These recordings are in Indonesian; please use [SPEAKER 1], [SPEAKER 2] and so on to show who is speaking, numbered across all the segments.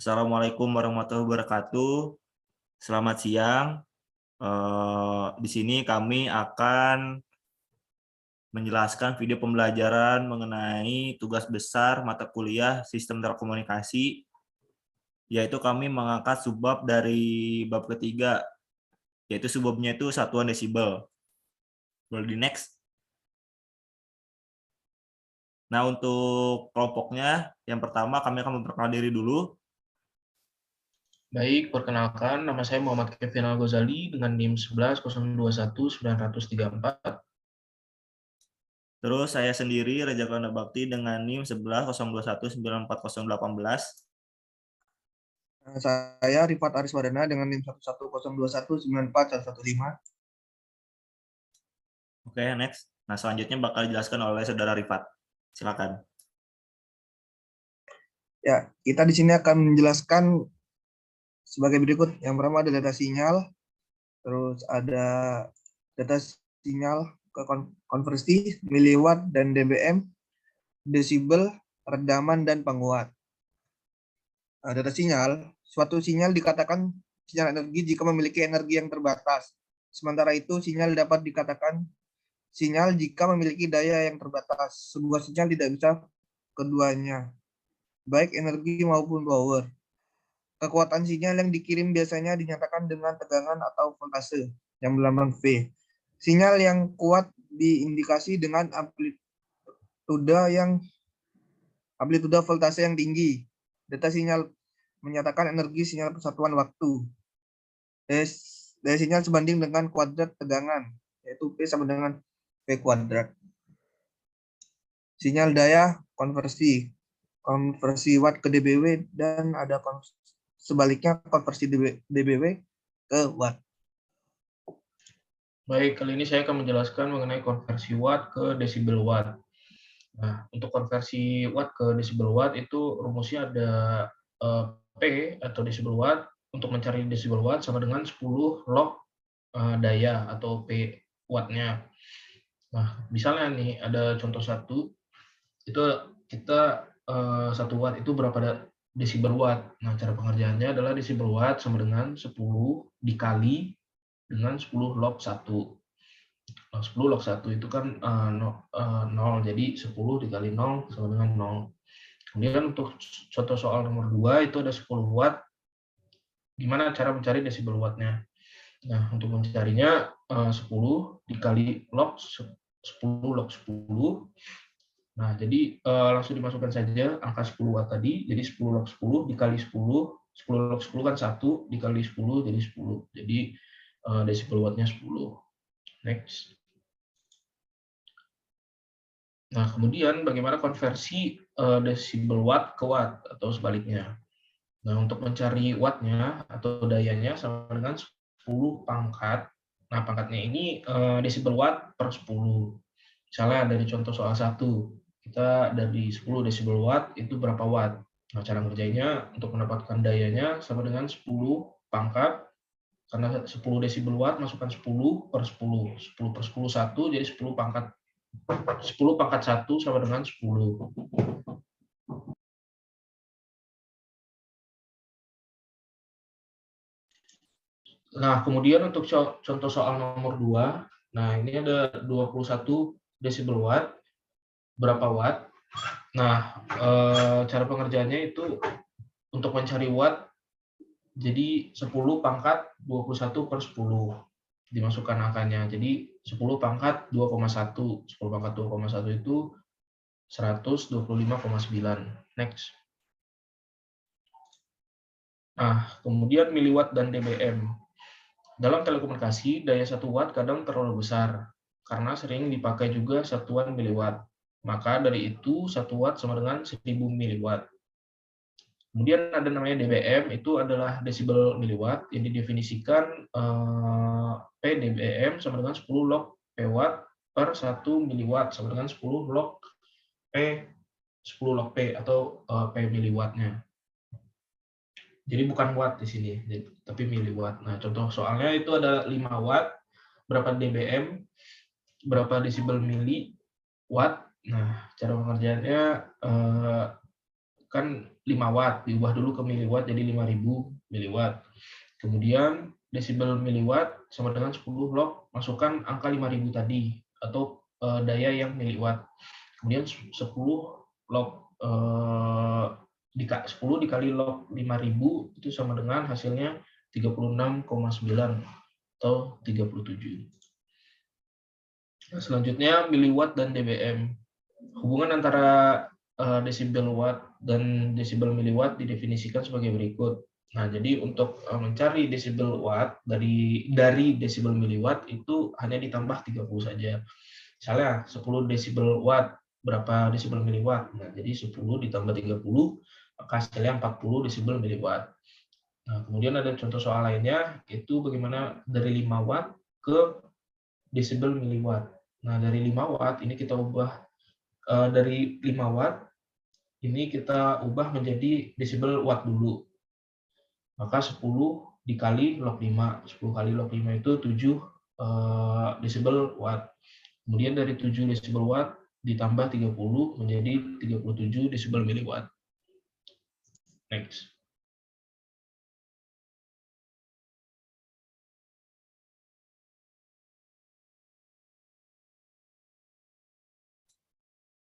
[SPEAKER 1] Assalamualaikum warahmatullahi wabarakatuh. Selamat siang. Di sini kami akan menjelaskan video pembelajaran mengenai tugas besar mata kuliah Sistem Telekomunikasi, yaitu kami mengangkat subbab dari bab ketiga, yaitu subbabnya itu satuan desibel. Boleh di next. Nah, untuk kelompoknya, yang pertama kami akan memperkenalkan diri dulu.
[SPEAKER 2] Baik, perkenalkan, nama saya Muhammad Kevin Al-Ghazali dengan NIM 11021934.
[SPEAKER 1] Terus saya sendiri, Reza Kelanda Bakti dengan NIM 1102194018.
[SPEAKER 3] Saya Rifat Aris Wadana dengan NIM 1102194115.
[SPEAKER 1] Oke, next. Nah, selanjutnya bakal dijelaskan oleh Saudara Rifat. Silakan.
[SPEAKER 3] Ya, kita di sini akan menjelaskan sebagai berikut. Yang pertama ada data sinyal, terus ada data sinyal ke konversi, miliwatt dan dBm, desibel, redaman, dan penguat. Data sinyal, suatu sinyal dikatakan sinyal energi jika memiliki energi yang terbatas. Sementara itu, sinyal dapat dikatakan sinyal jika memiliki daya yang terbatas. Sebuah sinyal tidak bisa keduanya, baik energi maupun power. Kekuatan sinyal yang dikirim biasanya dinyatakan dengan tegangan atau voltase yang berlambang V. Sinyal yang kuat diindikasi dengan amplitude voltase yang tinggi. Data sinyal menyatakan energi sinyal persatuan waktu. Daya sinyal sebanding dengan kuadrat tegangan, yaitu P sama dengan P kuadrat. Sinyal daya konversi watt ke dBW, dan ada sebaliknya konversi dBW ke watt.
[SPEAKER 2] Baik, kali ini saya akan menjelaskan mengenai konversi watt ke desibel watt. Nah, untuk konversi watt ke desibel watt itu rumusnya ada P atau desibel watt. Untuk mencari desibel watt sama dengan 10 log daya atau P wattnya. Nah, misalnya nih ada contoh satu, itu kita 1 watt itu berapa desibel watt. Nah, cara pengerjaannya adalah desibel watt sama dengan 10 dikali dengan 10 log 1. Nah, 10 log 1 itu kan 0, jadi 10 dikali 0 sama dengan 0. Kemudian untuk contoh soal nomor 2 itu ada 10 watt. Gimana cara mencari desibel wattnya? Nah, untuk mencarinya 10 dikali log 10 log 10. Nah, jadi langsung dimasukkan saja angka 10 watt tadi. Jadi 10 log 10 dikali 10. 10 log 10 kan 1 dikali 10 jadi 10. Jadi desibel wattnya 10. Next. Nah, kemudian bagaimana konversi desibel watt ke watt atau sebaliknya. Nah, untuk mencari wattnya atau dayanya sama dengan 10 pangkat. Nah, pangkatnya ini desibel watt per 10. Misalnya dari contoh soal 1, kita dari 10 desibel watt itu berapa watt. Nah, cara ngerjainnya untuk mendapatkan dayanya sama dengan 10 pangkat. Karena 10 desibel watt masukkan 10 per 10. 10 per 10 1, jadi 10 pangkat 1 sama dengan 10. Nah, kemudian untuk contoh soal nomor 2, nah ini ada 21 desibel watt, berapa watt? Nah, cara pengerjaannya itu untuk mencari watt, jadi 10 pangkat 21 per 10. Dimasukkan angkanya, jadi 10 pangkat 2,1. 10 pangkat 2,1 itu 125,9. Next. Nah, kemudian miliwatt dan dBm. Dalam telekomunikasi, daya 1 watt kadang terlalu besar, karena sering dipakai juga satuan miliwatt. Maka dari itu, 1 watt sama dengan 1000 miliwatt. Kemudian ada namanya dBm, itu adalah desibel miliwatt, yang didefinisikan P dBm sama dengan 10 log P watt per 1 miliwatt, sama dengan 10 log P, 10 log P atau P miliwattnya. Jadi bukan watt di sini, tapi miliwatt. Nah, contoh soalnya itu ada 5 watt, berapa dBm, berapa desibel miliwatt. Nah, cara pengerjaannya kan 5 watt, diubah dulu ke miliwatt jadi 5.000 miliwatt. Kemudian desibel miliwatt sama dengan 10 log, masukkan angka 5.000 tadi atau daya yang miliwatt. Kemudian 10 log 10 dikali log 5.000 itu sama dengan hasilnya 36,9 atau 37. Nah, selanjutnya miliwatt dan dBm. Hubungan antara desibel watt dan desibel miliwatt didefinisikan sebagai berikut. Nah, jadi untuk mencari desibel watt dari desibel miliwatt itu hanya ditambah 30 saja. Misalnya 10 desibel watt, berapa desibel miliwatt? Nah, jadi 10 ditambah 30, maka hasilnya 40 desibel miliwatt. Nah, kemudian ada contoh soal lainnya, itu bagaimana dari 5 watt ke desibel miliwatt. Nah, dari 5 watt ini kita ubah dari 5 watt ini kita ubah menjadi desibel watt dulu. Maka 10 dikali log 5. 10 kali log 5 itu 7 desibel watt. Kemudian dari 7 desibel watt ditambah 30 menjadi 37 desibel miliwatt. Next.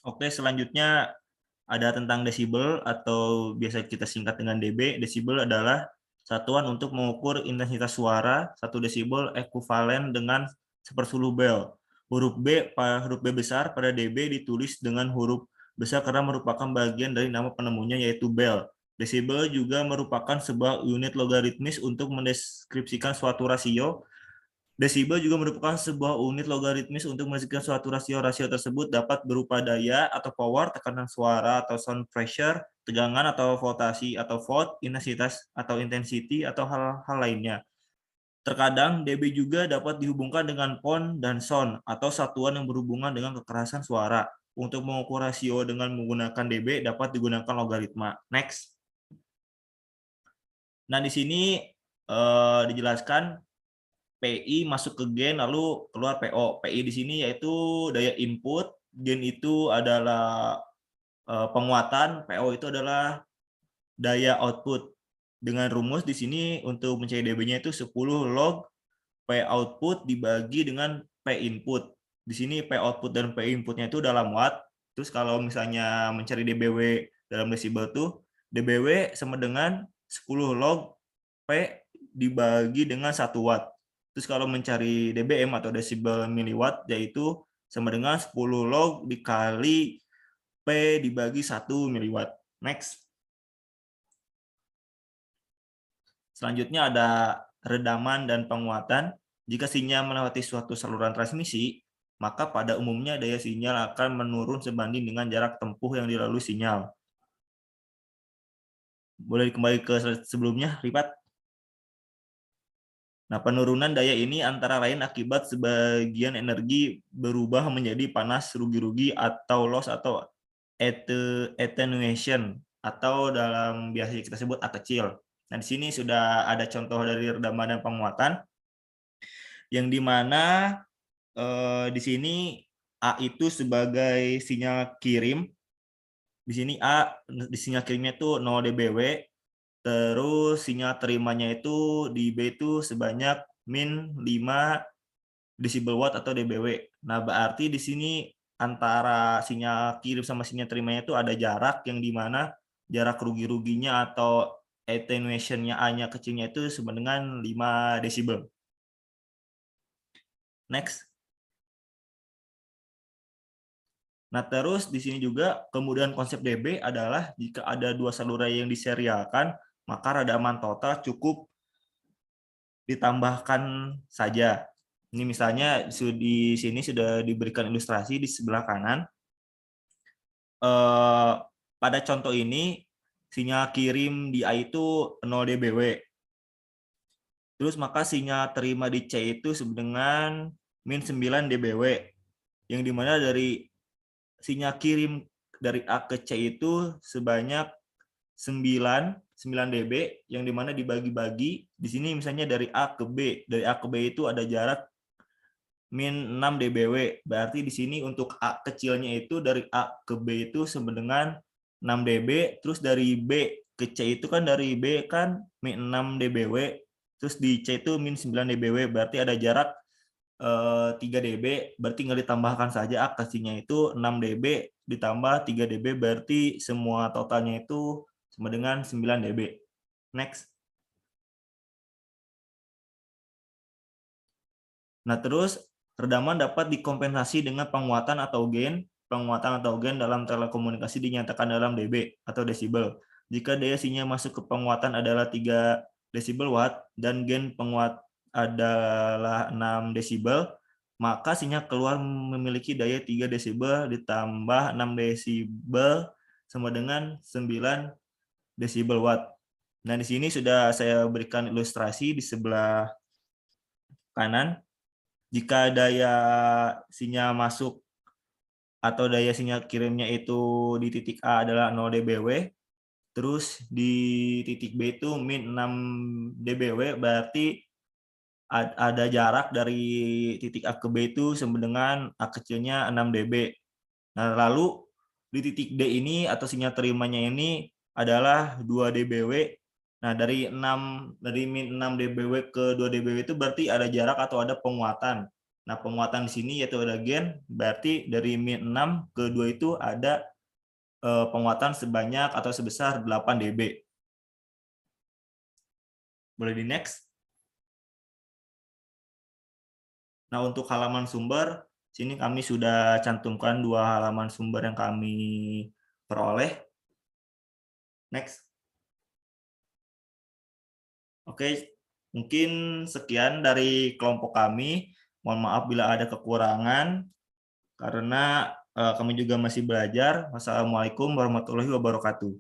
[SPEAKER 1] Oke, selanjutnya ada tentang desibel atau biasa kita singkat dengan dB. Desibel adalah satuan untuk mengukur intensitas suara. 1 desibel ekuivalen dengan 1/10 bel. Huruf B besar pada dB ditulis dengan huruf besar karena merupakan bagian dari nama penemunya yaitu bel. Desibel juga merupakan sebuah unit logaritmis untuk mendeskripsikan suatu rasio. Desibel juga merupakan sebuah unit logaritmis untuk mendeskripsikan suatu rasio. Rasio tersebut dapat berupa daya atau power, tekanan suara atau sound pressure, tegangan atau voltasi atau volt, intensitas atau intensity, atau hal-hal lainnya. Terkadang dB juga dapat dihubungkan dengan pound dan sound atau satuan yang berhubungan dengan kekerasan suara. Untuk mengukur rasio dengan menggunakan dB dapat digunakan logaritma. Next. Nah, di sini dijelaskan PI masuk ke gain lalu keluar PO. PI di sini yaitu daya input, gain itu adalah penguatan, PO itu adalah daya output. Dengan rumus di sini untuk mencari dB-nya itu 10 log P output dibagi dengan P input. Di sini P output dan P inputnya itu dalam watt. Terus kalau misalnya mencari dBW dalam desibel tuh dBW sama dengan 10 log P dibagi dengan 1 watt. Terus kalau mencari dBm atau desibel miliwatt yaitu sama dengan 10 log dikali P dibagi 1 miliwatt. Next. Selanjutnya ada redaman dan penguatan. Jika sinyal melewati suatu saluran transmisi, maka pada umumnya daya sinyal akan menurun sebanding dengan jarak tempuh yang dilalui sinyal. Boleh kembali ke sebelumnya, Rifat? Nah, penurunan daya ini antara lain akibat sebagian energi berubah menjadi panas rugi-rugi atau loss atau attenuation atau dalam biasa kita sebut A kecil. Nah, di sini sudah ada contoh dari redaman dan penguatan yang dimana di sini A itu sebagai sinyal kirim. Di sini A di sinyal kirimnya itu 0 dBW. Terus sinyal terimanya itu di B itu sebanyak min 5 desibel watt atau dBW. Nah, berarti di sini antara sinyal kirim sama sinyal terimanya itu ada jarak yang dimana jarak rugi-ruginya atau attenuation-nya A-nya kecilnya itu sama dengan 5 desibel. Next. Nah, terus di sini juga kemudian konsep dB adalah jika ada 2 saluran yang diserialkan, maka redaman total cukup ditambahkan saja. Ini misalnya di sini sudah diberikan ilustrasi di sebelah kanan. Pada contoh ini, sinyal kirim di A itu 0 dBW. Terus maka sinyal terima di C itu dengan min 9 dBW. Yang dimana dari sinyal kirim dari A ke C itu sebanyak 9 dB yang dimana dibagi-bagi di sini misalnya dari A ke B. Dari A ke B itu ada jarak min 6 dBW. Berarti di sini untuk A kecilnya itu dari A ke B itu sama dengan 6 dB, terus dari B ke C itu kan dari B kan min 6 dBW, terus di C itu min 9 dBW, berarti ada jarak 3 dB, berarti tinggal ditambahkan saja aktasinya itu 6 dB ditambah 3 dB, berarti semua totalnya itu sama dengan 9 dB. Next. Nah, terus redaman dapat dikompensasi dengan penguatan atau gain. Penguatan atau gain dalam telekomunikasi dinyatakan dalam dB atau desibel. Jika daya sinyal masuk ke penguatan adalah 3 desibel watt dan gain penguat adalah 6 desibel, maka sinyal keluar memiliki daya 3 desibel ditambah 6 desibel sama dengan 9 desibel watt. Nah, di sini sudah saya berikan ilustrasi di sebelah kanan. Jika daya sinyal masuk atau daya sinyal kirimnya itu di titik A adalah 0 dBW, terus di titik B itu min 6 dBW, berarti ada jarak dari titik A ke B itu sama dengan A kecilnya 6 dB. Nah, lalu di titik D ini atau sinyal terimanya ini adalah 2 dBW. Nah, dari min 6 dBW ke 2 dBW itu berarti ada jarak atau ada penguatan. Nah, penguatan di sini yaitu ada gain, berarti dari min 6 ke 2 itu ada penguatan sebanyak atau sebesar 8 dB. Boleh di next. Nah, untuk halaman sumber, sini kami sudah cantumkan 2 halaman sumber yang kami peroleh. Next. Oke, mungkin sekian dari kelompok kami. Mohon maaf bila ada kekurangan, karena kami juga masih belajar. Wassalamualaikum warahmatullahi wabarakatuh.